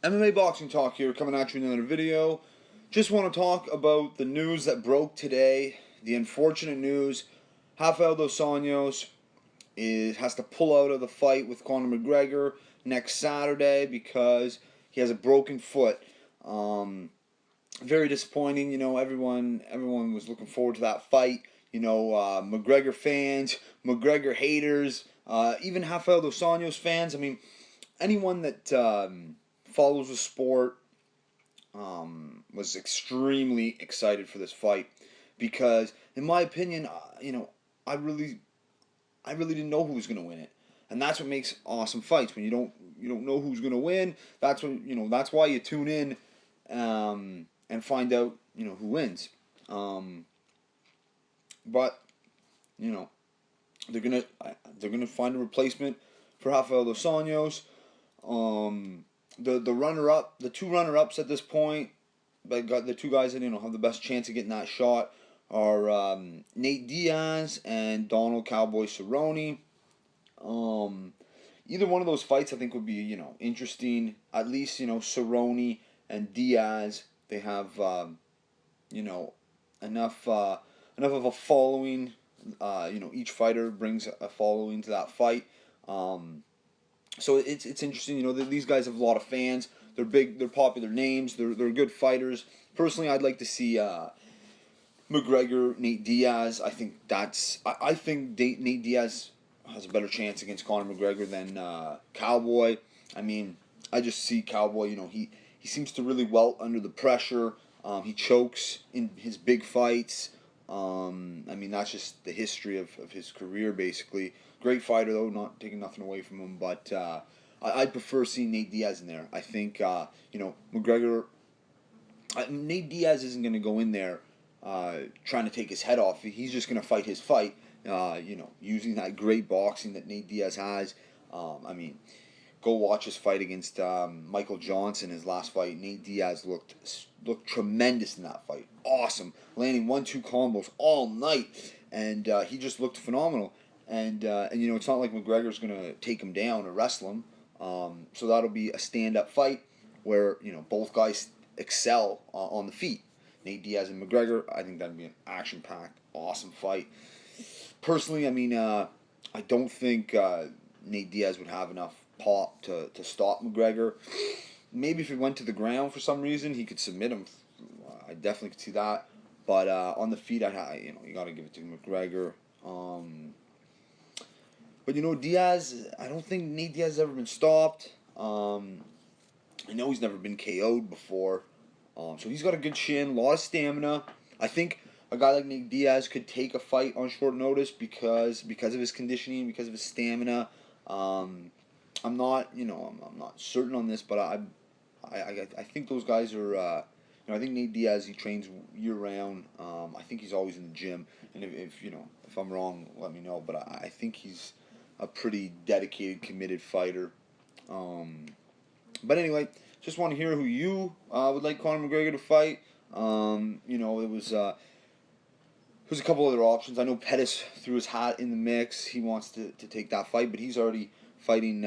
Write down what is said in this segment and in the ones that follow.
MMA Boxing Talk here, coming at you in another video. Just want to talk about the news that broke today. The unfortunate news: Rafael Dos Anjos has to pull out of the fight with Conor McGregor next Saturday because he has a broken foot. Very disappointing. Everyone was looking forward to that fight. McGregor fans, McGregor haters, even Rafael Dos Anjos fans. I mean, anyone that follows the sport was extremely excited for this fight because, in my opinion, I really didn't know who was going to win it, and that's what makes awesome fights. When you don't know who's going to win, that's why you tune in and find out who wins. But you know they're gonna find a replacement for Rafael Dos Anjos. The two runner ups at this point, but got the two guys that have the best chance of getting that shot are Nate Diaz and Donald Cowboy Cerrone. Either one of those fights I think would be interesting. At least Cerrone and Diaz, they have enough enough of a following. Each fighter brings a following to that fight. So it's interesting. These guys have a lot of fans. They're big. They're popular names. They're good fighters. Personally, I'd like to see McGregor, Nate Diaz. I think Nate Diaz has a better chance against Conor McGregor than Cowboy. I mean, I just see Cowboy. He seems to really welt under the pressure. He chokes in his big fights. I mean, that's just the history of his career, basically. Great fighter, though, not taking nothing away from him. But I'd prefer seeing Nate Diaz in there. I think, McGregor. Nate Diaz isn't going to go in there trying to take his head off. He's just going to fight his fight, using that great boxing that Nate Diaz has. I mean, go watch his fight against Michael Johnson, his last fight. Nate Diaz looked tremendous in that fight. Awesome. Landing 1-2 combos all night. And he just looked phenomenal. And it's not like McGregor's going to take him down or wrestle him. So that'll be a stand-up fight where, both guys excel on the feet. Nate Diaz and McGregor, I think that'd be an action-packed, awesome fight. Personally, I mean, I don't think Nate Diaz would have enough pop to stop McGregor. Maybe if he went to the ground for some reason, he could submit him. I definitely could see that. But on the feet, you got to give it to McGregor. But Diaz, I don't think Nate Diaz has ever been stopped. I know he's never been KO'd before. So he's got a good chin, a lot of stamina. I think a guy like Nate Diaz could take a fight on short notice because of his conditioning, because of his stamina. I'm not certain on this, but I think those guys are. I think Nate Diaz, he trains year round. I think he's always in the gym, and if I'm wrong, let me know. But I think he's a pretty dedicated, committed fighter. But anyway, just want to hear who you would like Conor McGregor to fight. There's a couple other options. I know Pettis threw his hat in the mix. He wants to take that fight, but he's already fighting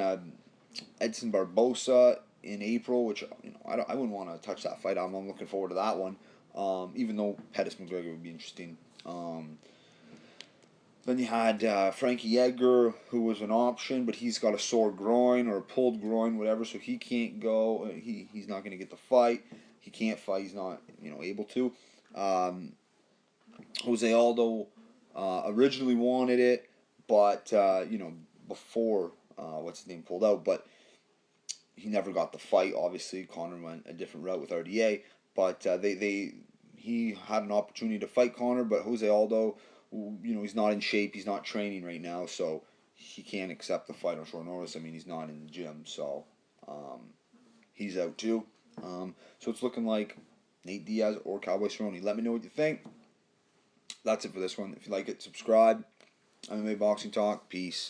Edson Barbosa in April, which I wouldn't want to touch that fight. I'm looking forward to that one. Even though Pettis McGregor would be interesting. Then you had Frankie Edgar, who was an option, but he's got a sore groin or a pulled groin, whatever, so he can't go. He's not going to get the fight. He can't fight. He's not able to. Jose Aldo originally wanted it, but before what's his name pulled out, but he never got the fight. Obviously, Conor went a different route with RDA, but he had an opportunity to fight Conor, but Jose Aldo, he's not in shape. He's not training right now, so he can't accept the fight on short notice. I mean, he's not in the gym, so he's out too. So it's looking like Nate Diaz or Cowboy Cerrone. Let me know what you think. That's it for this one. If you like it, subscribe. MMA Boxing Talk. Peace.